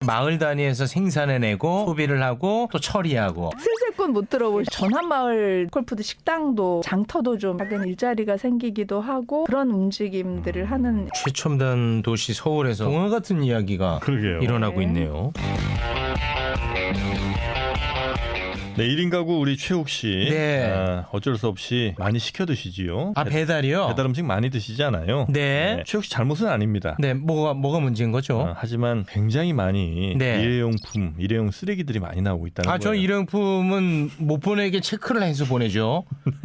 마을 단위에서 생산해내고 소비를 하고 또 처리하고. 슬세권 못 들어보시죠? 전환마을 콜푸드 식당도 장터도 좀 작은 일자리가 생기기도 하고 그런 움직임들을 하는 최첨단 도시 서울에서 동화 같은 이야기가 그러게요. 일어나고 있네요. 네, 1인 가구 우리 최욱 씨. 네. 어쩔 수 없이 많이 시켜 드시지요. 아, 배달이요? 배달 음식 많이 드시지 않아요? 네. 최욱 씨 잘못은 아닙니다. 네, 뭐가 문제인 거죠? 하지만 굉장히 많이 네. 일회용품, 일회용 쓰레기들이 많이 나오고 있다는 거예요. 저 일회용품은 못 보내게 체크를 해서 보내죠.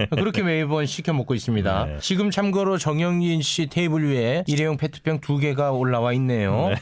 그렇게 매번 시켜 먹고 있습니다. 네. 지금 참고로 정영진 씨 테이블 위에 일회용 페트병 2개가 올라와 있네요. 네.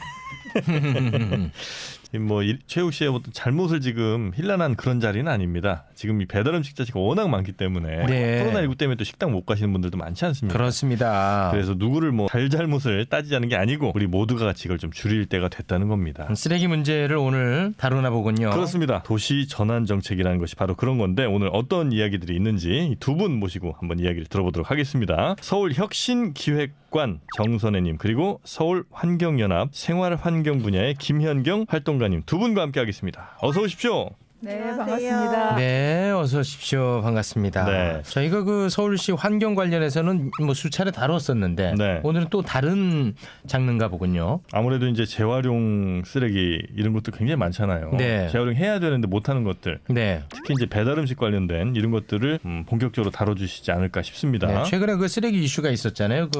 최욱 씨의 어떤 잘못을 지금 힐난한 그런 자리는 아닙니다. 지금 이 배달 음식 자체가 워낙 많기 때문에 네. 코로나19 때문에 또 식당 못 가시는 분들도 많지 않습니까? 그렇습니다. 그래서 누구를 잘못을 따지자는 게 아니고 우리 모두가 같이 이걸 좀 줄일 때가 됐다는 겁니다. 쓰레기 문제를 오늘 다루나 보군요. 그렇습니다. 도시 전환 정책이라는 것이 바로 그런 건데 오늘 어떤 이야기들이 있는지 두 분 모시고 한번 이야기를 들어보도록 하겠습니다. 서울혁신기획관 정선혜님 그리고 서울환경연합 생활환경 분야의 김현경 활동가님 두 분과 함께 하겠습니다. 어서 오십시오. 네, 안녕하세요. 반갑습니다. 네, 어서 오십시오. 반갑습니다. 네. 저희가 서울시 환경 관련해서는 수차례 다뤘었는데 네. 오늘은 또 다른 장르인가 보군요. 아무래도 이제 재활용 쓰레기 이런 것도 굉장히 많잖아요. 네. 재활용 해야 되는데 못하는 것들, 네. 특히 이제 배달 음식 관련된 이런 것들을 본격적으로 다뤄주시지 않을까 싶습니다. 네, 최근에 쓰레기 이슈가 있었잖아요.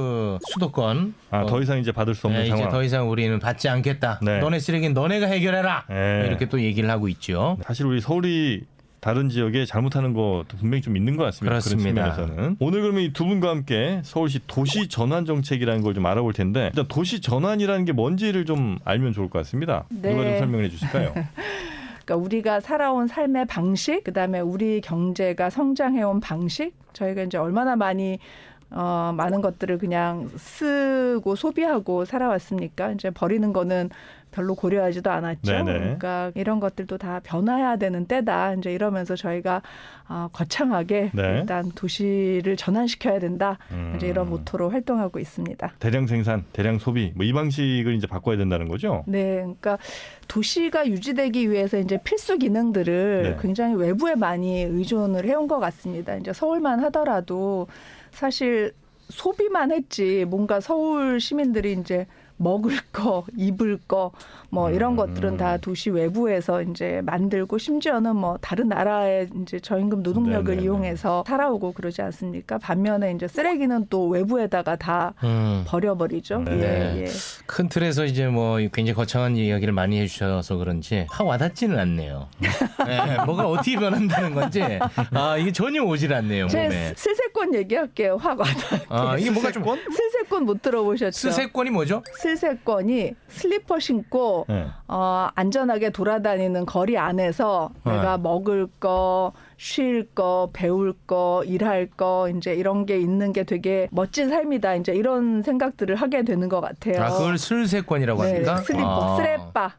수도권. 더 이상 이제 받을 수 없는 네, 상황. 이제 더 이상 우리는 받지 않겠다. 네. 너네 쓰레기는 너네가 해결해라. 네. 이렇게 또 얘기를 하고 있죠. 사실 우리 서울이 다른 지역에 잘못하는 것도 분명히 좀 있는 것 같습니다. 그렇습니다. 그런 측면에서는. 오늘 그러면 이 두 분과 함께 서울시 도시 전환 정책이라는 걸 좀 알아볼 텐데 일단 도시 전환이라는 게 뭔지를 좀 알면 좋을 것 같습니다. 네. 누가 좀 설명해 주실까요? 그러니까 우리가 살아온 삶의 방식, 그다음에 우리 경제가 성장해온 방식, 저희가 이제 얼마나 많은 것들을 그냥 쓰고 소비하고 살아왔습니까? 이제 버리는 거는 별로 고려하지도 않았죠. 네네. 그러니까 이런 것들도 다 변화해야 되는 때다. 이제 이러면서 저희가 거창하게 네. 일단 도시를 전환시켜야 된다. 이제 이런 모토로 활동하고 있습니다. 대량 생산, 대량 소비 이 방식을 이제 바꿔야 된다는 거죠. 네, 그러니까 도시가 유지되기 위해서 이제 필수 기능들을 네. 굉장히 외부에 많이 의존을 해온 것 같습니다. 이제 서울만 하더라도 사실 소비만 했지 뭔가 서울 시민들이 이제 먹을 거, 입을 거, 이런 것들은 다 도시 외부에서 이제 만들고 심지어는 다른 나라의 이제 저임금 노동력을 네네네. 이용해서 살아오고 그러지 않습니까? 반면에 이제 쓰레기는 또 외부에다가 다 버려버리죠. 네. 예. 큰 틀에서 이제 굉장히 거창한 이야기를 많이 해주셔서 그런지 확 와닿지는 않네요. 네, 뭐가 어떻게 변한다는 건지 이게 전혀 오질 않네요. 제 몸에. 슬세권 얘기할게요. 확 와닿게. 이게 뭔가 좀 슬세권 못 들어보셨죠? 스세권이 뭐죠? 슬세권이 슬리퍼 신고 네. 안전하게 돌아다니는 거리 안에서 내가 먹을 거, 쉴 거, 배울 거, 일할 거 이제 이런 게 있는 게 되게 멋진 삶이다. 이제 이런 생각들을 하게 되는 것 같아요. 그걸 슬세권이라고 네, 합니까? 슬리퍼, 스레빠.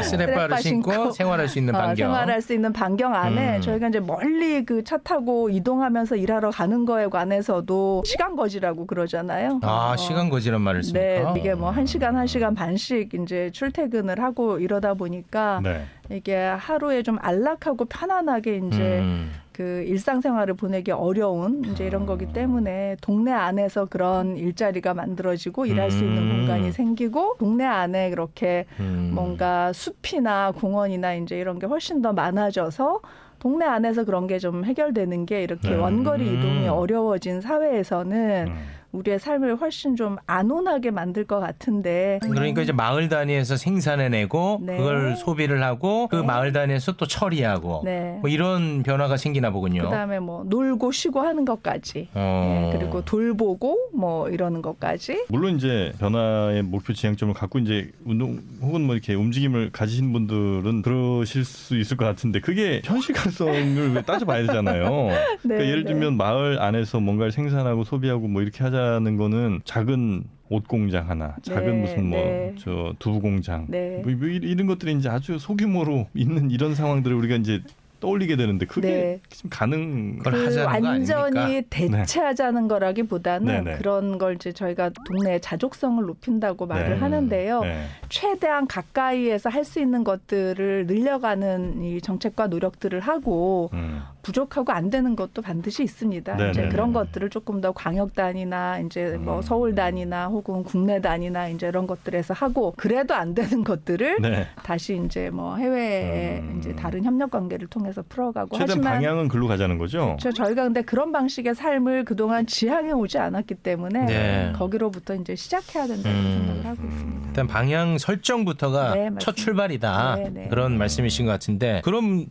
스레빠를 신고 생활할 수 있는 반경. 생활할 수 있는 반경 안에 저희가 이제 멀리 그 차 타고 이동하면서 일하러 가는 거에 관해서도 시간 거지라고 그러잖아요. 시간 거지란 말을 씁니까? 네, 이게 1시간 반씩 이제 출퇴근을 하고 이러다 보니까 네. 이게 하루에 좀 안락하고 편안하게 이제 그 일상생활을 보내기 어려운 이제 이런 거기 때문에 동네 안에서 그런 일자리가 만들어지고 일할 수 있는 공간이 생기고 동네 안에 그렇게 뭔가 숲이나 공원이나 이제 이런 게 훨씬 더 많아져서 동네 안에서 그런 게 좀 해결되는 게 이렇게 원거리 이동이 어려워진 사회에서는 우리의 삶을 훨씬 좀 안온하게 만들 것 같은데. 그러니까 이제 마을 단위에서 생산해내고 네. 그걸 소비를 하고 그 마을 단위에서 또 처리하고 네. 이런 변화가 생기나 보군요. 그다음에 놀고 쉬고 하는 것까지. 네, 그리고 돌보고 이러는 것까지. 물론 이제 변화의 목표 지향점을 갖고 이제 운동 혹은 이렇게 움직임을 가지신 분들은 그러실 수 있을 것 같은데 그게 현실 가능성을 왜 따져봐야 되잖아요. 네, 그러니까 예를 들면 마을 안에서 뭔가를 생산하고 소비하고 이렇게 하자는 거는 작은 옷 공장 하나, 작은 무슨 두부 공장, 네. 이런 것들이 이제 아주 소규모로 있는 이런 상황들을 우리가 이제 떠올리게 되는데 그게 네. 지금 가능? 그걸 그 하자는 거 완전히 아닙니까? 대체하자는 거라기보다는 네네. 그런 걸 이제 저희가 동네의 자족성을 높인다고 말을 네. 하는데요. 네. 최대한 가까이에서 할 수 있는 것들을 늘려가는 이 정책과 노력들을 하고 부족하고 안 되는 것도 반드시 있습니다. 네네네. 이제 그런 것들을 조금 더 광역 단위나 이제 뭐 서울 단위나 혹은 국내 단위나 이제 이런 것들에서 하고 그래도 안 되는 것들을 네. 다시 이제 뭐 해외 이제 다른 협력 관계를 통해서 풀어가고 최대한 하지만 방향은 글로 가자는 거죠. 저희가 근데 그런 방식의 삶을 그동안 지향해 오지 않았기 때문에 네. 거기로부터 이제 시작해야 된다고 생각을 하고 있습니다. 일단 방향 설정부터가 네, 첫 맞습니다. 출발이다. 네, 네. 그런 말씀이신 것 같은데 그럼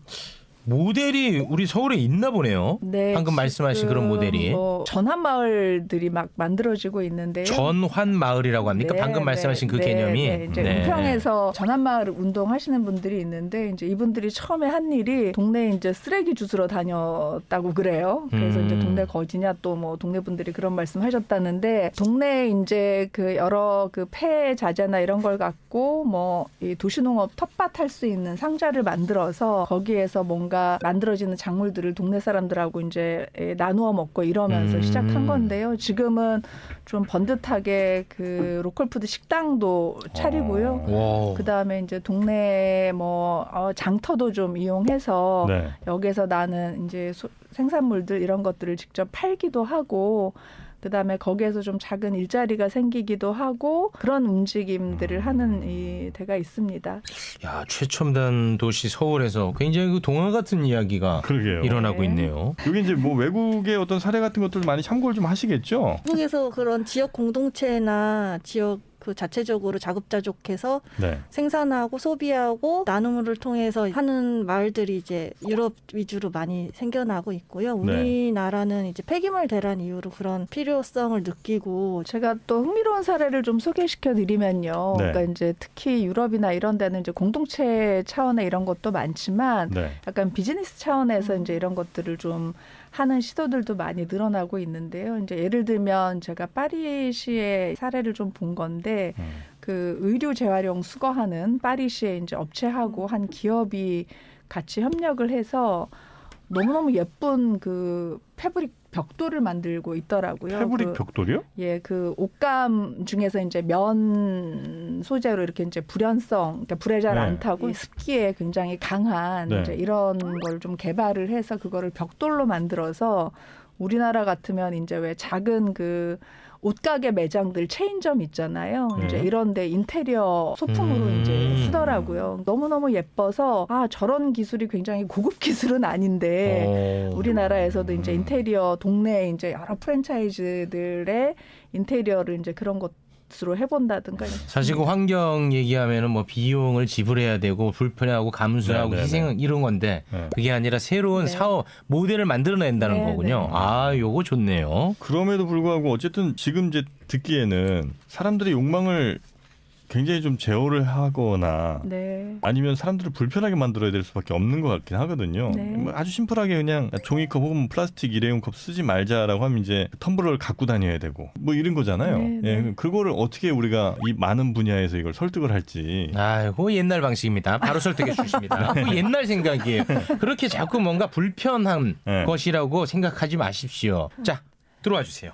모델이 우리 서울에 있나 보네요. 네, 방금 말씀하신 지금 그런 모델이. 뭐 전환 마을들이 막 만들어지고 있는데요. 전환 마을이라고 합니까? 네, 방금 말씀하신 그 네, 개념이. 네. 이제 네. 은평에서 전환마을 운동하시는 분들이 있는데 이제 이분들이 처음에 한 일이 동네에 이제 쓰레기 주스러 다녔다고 그래요. 그래서 이제 동네 거지냐 또 뭐 동네 분들이 그런 말씀하셨다는데 동네에 이제 그 여러 그 폐자재나 이런 걸 갖고 뭐 이 도시농업 텃밭 할 수 있는 상자를 만들어서 거기에서 뭔가 만들어지는 작물들을 동네 사람들하고 이제 나누어 먹고 이러면서 시작한 건데요. 지금은 좀 번듯하게 그 로컬푸드 식당도 차리고요. 와. 그다음에 이제 동네 뭐 장터도 좀 이용해서 네. 여기서 나는 이제 생산물들 이런 것들을 직접 팔기도 하고 그다음에 거기에서 좀 작은 일자리가 생기기도 하고 그런 움직임들을 하는 이 데가 있습니다. 야, 최첨단 도시 서울에서 굉장히 그 동화 같은 이야기가 그러게요. 일어나고 네. 있네요. 여기 이제 뭐 외국의 어떤 사례 같은 것들 많이 참고를 좀 하시겠죠? 한국에서 그런 지역 공동체나 지역 그 자체적으로 자급자족해서 네. 생산하고 소비하고 나눔을 통해서 하는 마을들이 이제 유럽 위주로 많이 생겨나고 있고요. 네. 우리나라는 이제 폐기물 대란 이후로 그런 필요성을 느끼고 제가 또 흥미로운 사례를 좀 소개시켜 드리면요. 네. 그러니까 이제 특히 유럽이나 이런 데는 이제 공동체 차원의 이런 것도 많지만 네. 약간 비즈니스 차원에서 이제 이런 것들을 좀 하는 시도들도 많이 늘어나고 있는데요. 이제 예를 들면 제가 파리시의 사례를 좀 본 건데 그 의류 재활용 수거하는 파리시의 이제 업체하고 한 기업이 같이 협력을 해서 너무너무 예쁜 그 패브릭 벽돌을 만들고 있더라고요. 패브릭 벽돌이요? 예, 그 옷감 중에서 이제 면 소재로 이렇게 이제 불연성, 그러니까 불에 잘 안 네. 타고 습기에 굉장히 강한 네. 이제 이런 걸 좀 개발을 해서 그거를 벽돌로 만들어서 우리나라 같으면 이제 왜 작은 그 옷가게 매장들 체인점 있잖아요. 네. 이제 이런데 인테리어 소품으로 이제 쓰더라고요. 너무너무 예뻐서 아 저런 기술이 굉장히 고급 기술은 아닌데 우리나라에서도 이제 인테리어 동네에 이제 여러 프랜차이즈들의 인테리어를 이제 그런 것으로 해본다든가. 사실 그 환경 얘기하면은 뭐 비용을 지불해야 되고 불편하고 감수하고 네, 네, 희생 이런 건데 네. 그게 아니라 새로운 네. 사업 모델을 만들어낸다는 네, 거군요. 네. 아, 요거 좋네요. 그럼에도 불구하고 어쨌든 지금 이제 듣기에는 사람들의 욕망을 굉장히 좀 제어를 하거나 네. 아니면 사람들을 불편하게 만들어야 될 수밖에 없는 것 같긴 하거든요. 네. 뭐 아주 심플하게 그냥 종이컵 혹은 플라스틱 일회용 컵 쓰지 말자라고 하면 이제 텀블러를 갖고 다녀야 되고 뭐 이런 거잖아요. 네, 네. 예, 그거를 어떻게 우리가 이 많은 분야에서 이걸 설득을 할지. 아이고 옛날 방식입니다. 바로 설득해 주십니다. 그 옛날 생각이에요. 그렇게 자꾸 뭔가 불편한 네. 것이라고 생각하지 마십시오. 자, 들어와 주세요.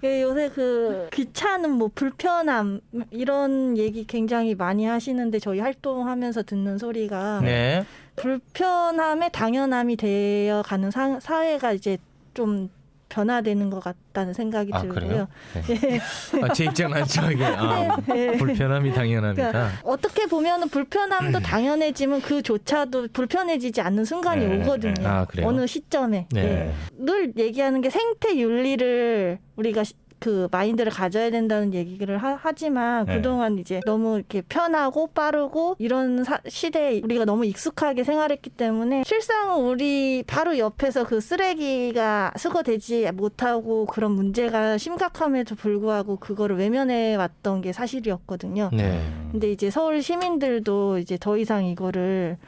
요새 그 귀찮음, 뭐 불편함 이런 얘기 굉장히 많이 하시는데 저희 활동하면서 듣는 소리가 네. 불편함의 당연함이 되어가는 사회가 이제 좀 변화되는 것 같다는 생각이 아, 들고요. 그래요? 네. 아, 제 입장은 저게 불편함이 당연합니다. 그러니까 어떻게 보면은 불편함도 당연해지면 그조차도 불편해지지 않는 순간이 네. 오거든요. 아, 그래요? 어느 시점에. 네. 예. 늘 얘기하는 게 생태 윤리를 우리가 그 마인드를 가져야 된다는 얘기를 하지만 네. 그동안 이제 너무 이렇게 편하고 빠르고 이런 시대에 우리가 너무 익숙하게 생활했기 때문에 실상은 우리 바로 옆에서 그 쓰레기가 수거되지 못하고 그런 문제가 심각함에도 불구하고 그거를 외면해 왔던 게 사실이었거든요. 네. 근데 이제 서울 시민들도 이제 더 이상 이거를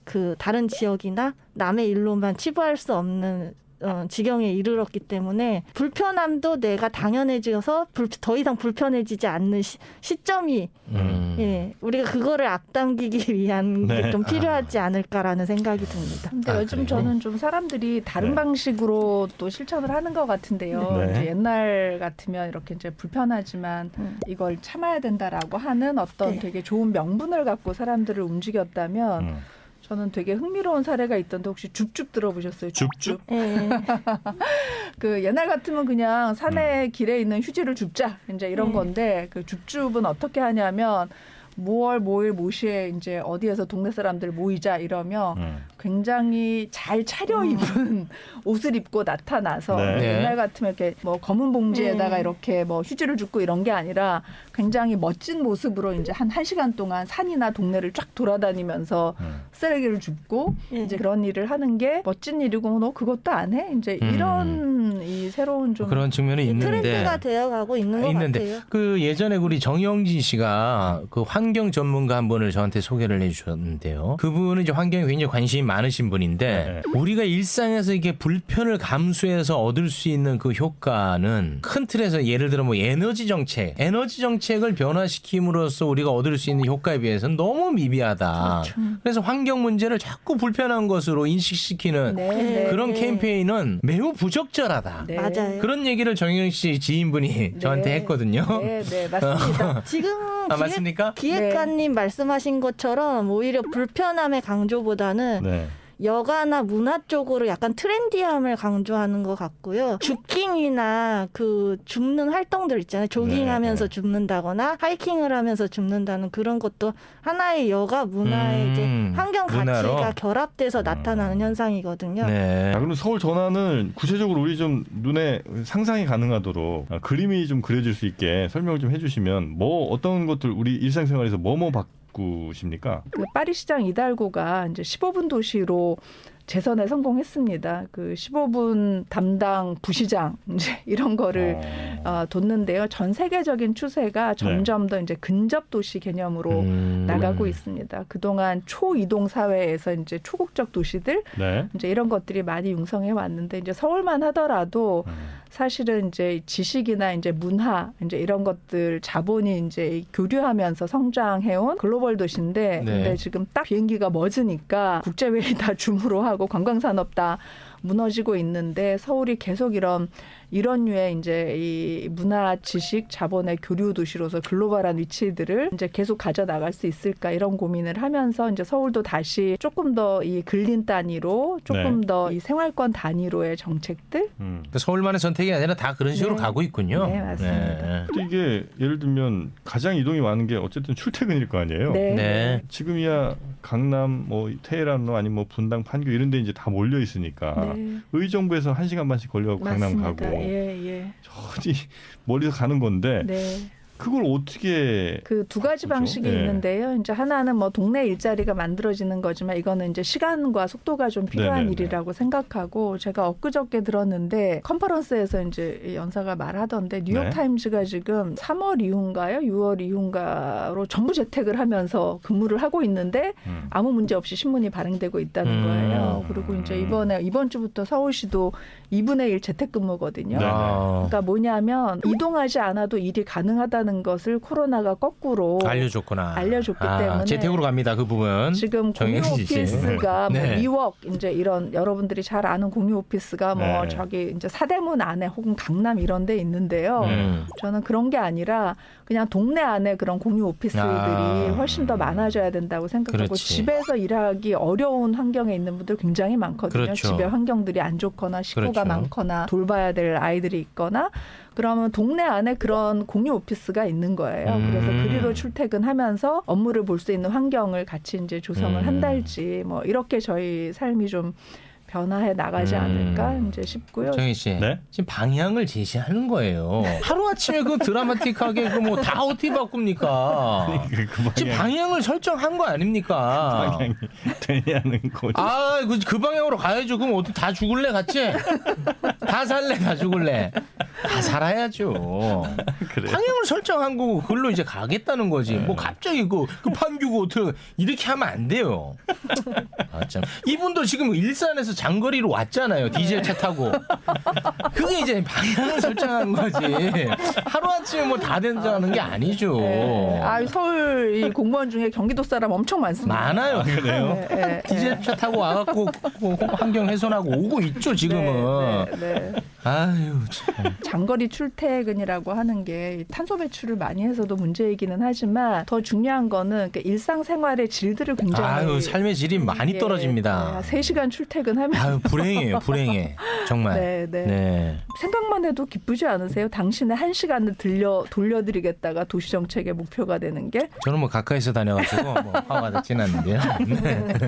그 다른 지역이나 남의 일로만 치부할 수 없는 지경에 이르렀기 때문에 불편함도 내가 당연해져서 더 이상 불편해지지 않는 시점이 예, 우리가 그거를 앞당기기 위한 게 좀 필요하지 않을까라는 생각이 듭니다. 근데 요즘 저는 좀 사람들이 다른 방식으로 또 실천을 하는 것 같은데요. 네. 이제 옛날 같으면 이렇게 이제 불편하지만 이걸 참아야 된다라고 하는 어떤 되게 좋은 명분을 갖고 사람들을 움직였다면 저는 되게 흥미로운 사례가 있던데 혹시 줍줍 들어보셨어요? 줍줍? 예. 그 옛날 같으면 그냥 산에 길에 있는 휴지를 줍자 이제 이런 건데 그 줍줍은 어떻게 하냐면 뭐월 뭐일 뭐시에 이제 어디에서 동네 사람들 모이자 이러면 굉장히 잘 차려입은 옷을 입고 나타나서 네. 옛날 같으면 이렇게 뭐 검은 봉지에다가 이렇게 뭐 휴지를 줍고 이런 게 아니라 굉장히 멋진 모습으로 이제 한 1시간 동안 산이나 동네를 쫙 돌아다니면서 쓰레기를 줍고 이제 그런 일을 하는 게 멋진 일이고 너 그것도 안 해? 이제 이런 이 새로운 좀 그런 측면이 있는데 트렌드가 되어가고 있는 것 같아요. 그 예전에 우리 정영진 씨가 그 환경 전문가 한 분을 저한테 소개를 해주셨는데요. 그분은 이제 환경에 굉장히 관심이 많으신 분인데 우리가 일상에서 이게 불편을 감수해서 얻을 수 있는 그 효과는 큰 틀에서 예를 들어 뭐 에너지 정책을 변화시킴으로써 우리가 얻을 수 있는 효과에 비해서는 너무 미비하다. 그래서 환경 문제를 자꾸 불편한 것으로 인식시키는 그런 캠페인은 매우 부적절하다. 네. 맞아요. 그런 얘기를 정영 씨 지인분이 저한테 했거든요. 네, 맞습니다. 지금 맞습니까? 기획관님 말씀하신 것처럼 오히려 불편함의 강조보다는 여가나 문화 쪽으로 약간 트렌디함을 강조하는 것 같고요. 줍깅이나 그 줍는 활동들 있잖아요. 조깅하면서 줍는다거나 하이킹을 하면서 줍는다는 그런 것도 하나의 여가 문화의 이제 환경 문화로? 가치가 결합돼서 나타나는 현상이거든요. 네. 그럼 서울 전환을 구체적으로 우리 좀 눈에 상상이 가능하도록 그림이 좀 그려질 수 있게 설명을 좀 해주시면 뭐 어떤 것들 우리 일상생활에서 뭐뭐 바꾸십니까? 그 파리시장 이달고가 이제 15분 도시로 재선에 성공했습니다. 그 15분 담당 부시장 이제 이런 거를 뒀는데요. 전 세계적인 추세가 점점 더 이제 근접 도시 개념으로 나가고 있습니다. 그동안 초이동 사회에서 이제 초국적 도시들 이제 이런 것들이 많이 융성해 왔는데 이제 서울만 하더라도 사실은 이제 지식이나 이제 문화 이제 이런 것들 자본이 이제 교류하면서 성장해온 글로벌 도시인데 근데 지금 딱 비행기가 멎으니까 국제회의 다 줌으로 하고 관광산업 다 무너지고 있는데 서울이 계속 이런 류의 이제 이 문화, 지식, 자본의 교류 도시로서 글로벌한 위치들을 이제 계속 가져 나갈 수 있을까 이런 고민을 하면서 이제 서울도 다시 조금 더 이 근린 단위로 조금 더 이 생활권 단위로의 정책들 서울만의 선택이 아니라 다 그런 식으로 가고 있군요. 네, 맞습니다. 이게 예를 들면 가장 이동이 많은 게 어쨌든 출퇴근일 거 아니에요. 네. 지금이야 강남, 뭐 테헤란로 아니면 뭐 분당, 판교 이런 데 이제 다 몰려 있으니까 의정부에서 1시간 반씩 걸려고 강남 가고 저기 멀리서 가는 건데 그걸 어떻게 그 두 가지 방식이 있는데요. 이제 하나는 뭐 동네 일자리가 만들어지는 거지만 이거는 이제 시간과 속도가 좀 필요한 일이라고 생각하고 제가 엊그저께 들었는데 컨퍼런스에서 이제 연사가 말하던데 뉴욕 타임즈가 지금 3월 이후인가요? 6월 이후인가로 전부 재택을 하면서 근무를 하고 있는데 아무 문제 없이 신문이 발행되고 있다는 거예요. 그리고 이제 이번 주부터 서울시도 2분의 1 재택근무거든요. 그러니까 뭐냐면 이동하지 않아도 일이 가능하다는 것을 코로나가 거꾸로 알려줬기 때문에 재택으로 갑니다. 그 부분. 지금 공유 오피스가 뭐 미웍 이제 이런 여러분들이 잘 아는 공유 오피스가 뭐 저기 이제 사대문 안에 혹은 강남 이런 데 있는데요. 저는 그런 게 아니라 그냥 동네 안에 그런 공유 오피스들이 훨씬 더 많아져야 된다고 생각하고 집에서 일하기 어려운 환경에 있는 분들 굉장히 많거든요. 집에 환경들이 안 좋거나 식구가 많거나 돌봐야 될 아이들이 있거나 그러면 동네 안에 그런 공유 오피스가 있는 거예요. 그래서 그리로 출퇴근하면서 업무를 볼 수 있는 환경을 같이 이제 조성을 한달지 뭐 이렇게 저희 삶이 좀 변화해 나가지 않을까 이제 싶고요. 정희 씨, 지금 방향을 제시하는 거예요. 하루 아침에 그 드라마틱하게 그 뭐 다 어떻게 바꿉니까? 지금 방향을 설정한 거 아닙니까? 방향이 되냐는 거죠. 그 방향으로 가야죠. 그럼 어떻게 다 죽을래 같이? 다 살래, 다 죽을래? 다 살아야죠. 그래. 방향을 설정한 거고 그걸로 이제 가겠다는 거지. 뭐 갑자기 그 판교고 어떻게 이렇게 하면 안 돼요. 아, 참. 이분도 지금 일산에서 장거리로 왔잖아요. 디젤 차 타고. 그게 이제 방향을 설정한 거지. 하루아침에 뭐 다 된다는 게 아니죠. 네. 아, 서울 이 공무원 중에 경기도 사람 엄청 많습니다. 많아요. 그래요? 네, 네, 디젤 차 타고 와갖고 환경 훼손하고 오고 있죠 지금은. 네. 아유 참. 장거리 출퇴근이라고 하는 게 탄소 배출을 많이 해서도 문제이기는 하지만 더 중요한 거는 일상생활의 질들을 굉장히 아유 삶의 질이 많이 떨어집니다. 3시간 출퇴근하면 아유 불행해요 불행해 정말. 네, 네. 네. 생각만 해도 기쁘지 않으세요? 당신의 1시간을 돌려드리겠다가 도시정책의 목표가 되는 게 저는 뭐 가까이서 다녀가지고 뭐 화가 다 지났는데요. 네.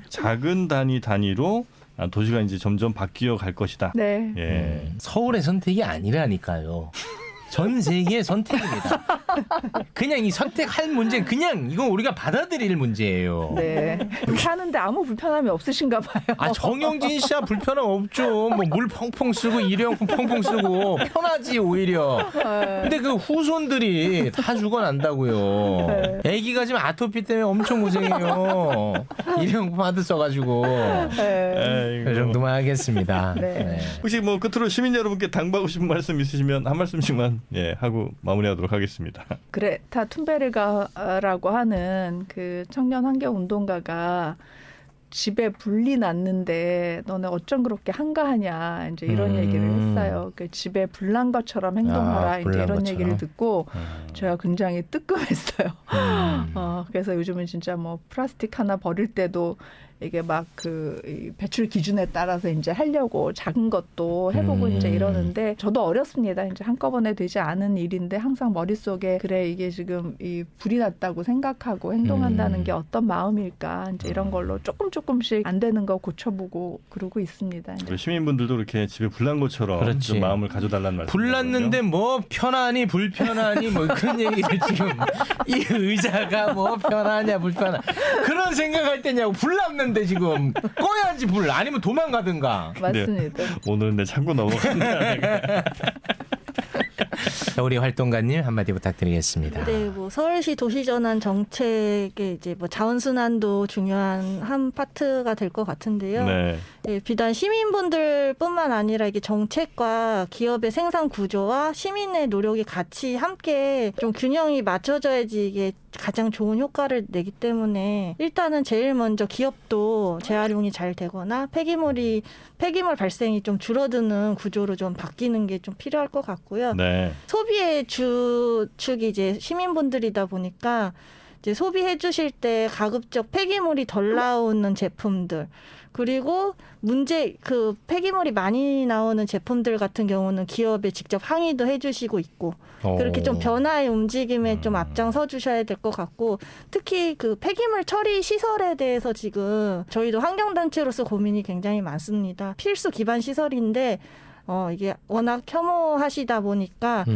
작은 단위로 도시가 이제 점점 바뀌어 갈 것이다. 네. 예. 서울의 선택이 아니라니까요. 전 세계의 선택입니다. 그냥 이 선택할 문제 그냥 이건 우리가 받아들일 문제예요. 네. 사는데 아무 불편함이 없으신가 봐요. 아 정영진 씨야 불편함 없죠. 뭐 물 펑펑 쓰고 일회용품 펑펑 쓰고 편하지 오히려. 근데 그 후손들이 다 죽어난다고요. 애기가 지금 아토피 때문에 엄청 고생해요. 일회용품 하드 써가지고. 네. 그 정도만 하겠습니다. 네. 네. 혹시 뭐 끝으로 시민 여러분께 당부하고 싶은 말씀 있으시면 한 말씀씩만 하고 마무리하도록 하겠습니다. 그레타 툰베르가라고 하는 그 청년 환경 운동가가 집에 불이 났는데 너네 어쩜 그렇게 한가하냐 이제 이런 얘기를 했어요. 그 집에 불난 것처럼 행동하라 이제 이런 것처럼. 얘기를 듣고 제가 굉장히 뜨끔했어요. 그래서 요즘은 진짜 뭐 플라스틱 하나 버릴 때도 이게 막 그 배출 기준에 따라서 이제 하려고 작은 것도 해보고 이제 이러는데 저도 어렵습니다. 이제 한꺼번에 되지 않은 일인데 항상 머릿속에 그래 이게 지금 이 불이 났다고 생각하고 행동한다는 게 어떤 마음일까 이제 이런 걸로 조금씩 안 되는 거 고쳐보고 그러고 있습니다. 우리 시민분들도 이렇게 집에 불난 것처럼 그렇지. 좀 마음을 가져달라는 말씀. 불 났는데 뭐 편하니 불편하니 뭐 그런 얘기를 지금 이 의자가 뭐 편하냐 불편하 그런 생각할 때냐고 불 났는데 지금 꺼야지 불 아니면 도망가든가. 맞습니다. 오늘은 내 참고 넘어간다. 자, 우리 활동가님 한마디 부탁드리겠습니다. 네, 뭐 서울시 도시전환 정책의 이제 뭐 자원순환도 중요한 한 파트가 될 것 같은데요. 네. 예, 비단 시민분들뿐만 아니라 이게 정책과 기업의 생산 구조와 시민의 노력이 같이 함께 좀 균형이 맞춰져야지 이게 가장 좋은 효과를 내기 때문에 일단은 제일 먼저 기업도 재활용이 잘 되거나 폐기물 발생이 좀 줄어드는 구조로 좀 바뀌는 게 좀 필요할 것 같고요. 네. 소비의 주축이 이제 시민분들이다 보니까 이제 소비해 주실 때 가급적 폐기물이 덜 나오는 제품들 그리고 그 폐기물이 많이 나오는 제품들 같은 경우는 기업에 직접 항의도 해주시고 있고 그렇게 좀 변화의 움직임에 좀 앞장서 주셔야 될 것 같고 특히 그 폐기물 처리 시설에 대해서 지금 저희도 환경단체로서 고민이 굉장히 많습니다. 필수 기반 시설인데 이게 워낙 혐오하시다 보니까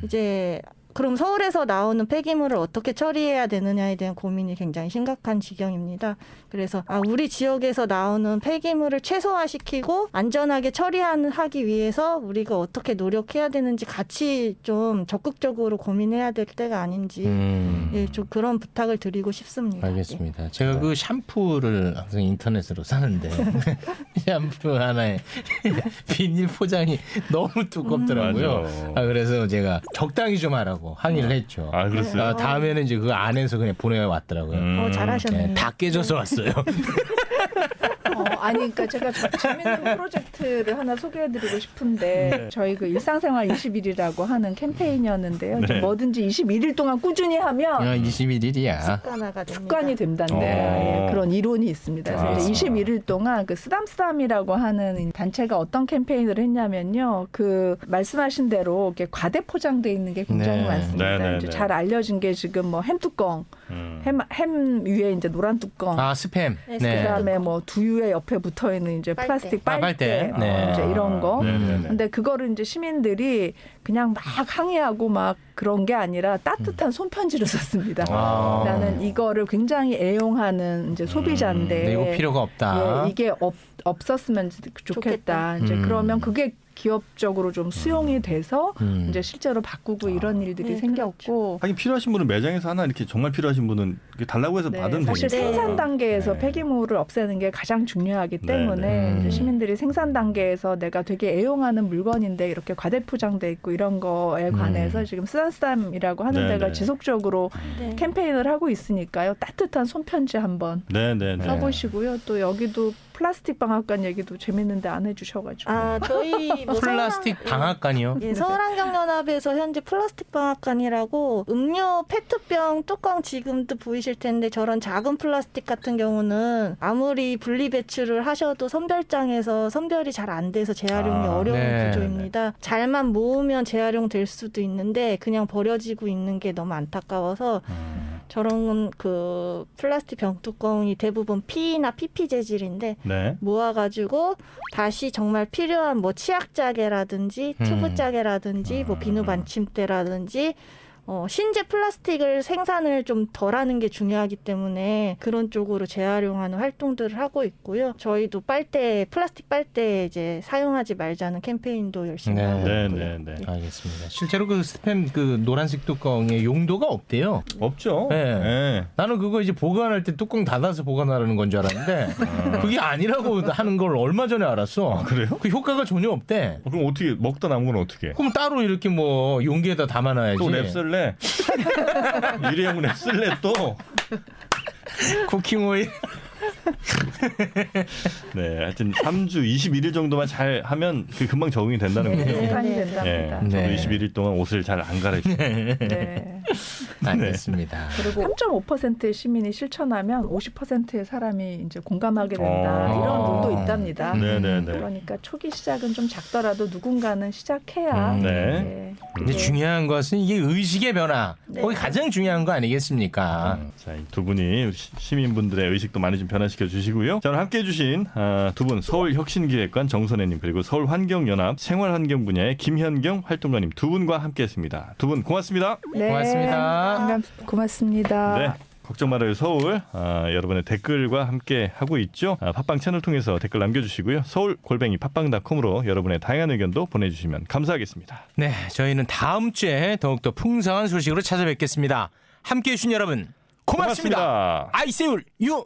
이제 그럼 서울에서 나오는 폐기물을 어떻게 처리해야 되느냐에 대한 고민이 굉장히 심각한 지경입니다. 그래서 우리 지역에서 나오는 폐기물을 최소화시키고 안전하게 처리하기 위해서 우리가 어떻게 노력해야 되는지 같이 좀 적극적으로 고민해야 될 때가 아닌지 좀 그런 부탁을 드리고 싶습니다. 알겠습니다. 예. 제가 그 샴푸를 항상 인터넷으로 사는데 샴푸 하나에 비닐 포장이 너무 두껍더라고요. 그래서 제가 적당히 좀 하라고 항의를 했죠. 그랬어요? 다음에는 이제 그 안에서 그냥 보내왔더라고요. 잘하셨네요. 다 깨져서 왔어요. 아니, 그러니까 제가 재밌는 프로젝트를 하나 소개해드리고 싶은데 저희 그 일상생활 21이라고 하는 캠페인이었는데요. 네. 뭐든지 21일 동안 꾸준히 하면 21일이야. 습관이 된다는데 예, 그런 이론이 있습니다. 그래서 이제 21일 동안 그 쓰담쓰담이라고 하는 단체가 어떤 캠페인을 했냐면요. 그 말씀하신 대로 이렇게 과대 포장돼 있는 게 굉장히 많습니다. 이제 잘 알려진 게 지금 뭐 햄뚜껑, 햄 위에 이제 노란 뚜껑, 스팸. 네. 그다음에 뭐 두유에 옆에 붙어 있는 이제 플라스틱 빨대, 네. 이제 이런 거. 네네네. 근데 그거를 이제 시민들이 그냥 막 항의하고 막 그런 게 아니라 따뜻한 손편지를 썼습니다. 나는 이거를 굉장히 애용하는 이제 소비자인데 이거 필요가 없다. 예, 이게 없었으면 좋겠다. 이제 그러면 그게 기업적으로 좀 수용이 돼서 이제 실제로 바꾸고 이런 일들이 네, 생겼고 하긴 필요하신 분은 매장에서 하나 이렇게 정말 필요하신 분은 이렇게 달라고 해서 네, 받으면 사실 되니까. 생산 단계에서 네. 폐기물을 없애는 게 가장 중요하기 때문에 네. 이제 시민들이 생산 단계에서 내가 되게 애용하는 물건인데 이렇게 과대포장돼 있고 이런 거에 관해서 지금 쓰담쓰담이라고 하는 네, 데가 네. 지속적으로 네. 캠페인을 하고 있으니까요. 따뜻한 손편지 한번 네네네. 써보시고요. 또 여기도 플라스틱 방앗간 얘기도 재밌는데 안 해주셔가지고. 아, 저희 뭐 플라스틱 방앗간이요? 예, 서울환경연합에서 현재 플라스틱 방앗간이라고 음료 페트병 뚜껑 지금도 보이실 텐데 저런 작은 플라스틱 같은 경우는 아무리 분리 배출을 하셔도 선별장에서 선별이 잘 안 돼서 재활용이 아, 어려운 네. 구조입니다. 잘만 모으면 재활용 될 수도 있는데 그냥 버려지고 있는 게 너무 안타까워서 저런 그 플라스틱 병뚜껑이 대부분 P나 PP 재질인데 네. 모아가지고 다시 정말 필요한 뭐 치약자개라든지 튜브자개라든지 뭐 비누 받침대라든지 신재 플라스틱을 생산을 좀 덜하는 게 중요하기 때문에 그런 쪽으로 재활용하는 활동들을 하고 있고요. 저희도 빨대 플라스틱 빨대 이제 사용하지 말자는 캠페인도 열심히 네. 하고 네, 있고요. 네, 네. 알겠습니다. 실제로 그 스팸 그 노란색 뚜껑의 용도가 없대요. 없죠. 네. 네. 나는 그거 이제 보관할 때 뚜껑 닫아서 보관하라는 건 줄 알았는데 그게 아니라고 하는 걸 얼마 전에 알았어. 그래요? 그 효과가 전혀 없대. 그럼 어떻게 먹다 남은 건 어떻게? 그럼 따로 이렇게 뭐 용기에다 담아놔야지. 또 랩쓸래? 일회용 랩쓸래 또? 쿠킹 오일. 네, 하여튼 3주 21일 정도만 잘 하면 그 금방 적응이 된다는 네, 거죠. 습관이 네. 된답니다. 저도 네. 21일 동안 옷을 잘 안 갈아입어요. 네. 알겠습니다. 그리고 3.5%의 시민이 실천하면 50%의 사람이 이제 공감하게 된다. 아. 이런 룰도 있답니다. 네네네. 그러니까 초기 시작은 좀 작더라도 누군가는 시작해야. 네. 근데 이제 중요한 것은 이게 의식의 변화. 네. 거기 가장 중요한 거 아니겠습니까? 자, 이 두 분이 우리 시민분들의 의식도 많이 좀 변화시켜 주시고요. 자, 오늘 함께해 주신 두 분 서울혁신기획관 정선혜님 그리고 서울환경연합 생활환경 분야의 김현경 활동가님 두 분과 함께했습니다. 두 분 고맙습니다. 네. 고맙습니다. 고맙습니다. 네. 걱정 말아요 서울 여러분의 댓글과 함께 하고 있죠. 팟빵 채널 통해서 댓글 남겨주시고요. 서울@팟빵.com으로 여러분의 다양한 의견도 보내주시면 감사하겠습니다. 네, 저희는 다음 주에 더욱더 풍성한 소식으로 찾아뵙겠습니다. 함께해 주신 여러분 고맙습니다. 고맙습니다. 아이세울 유.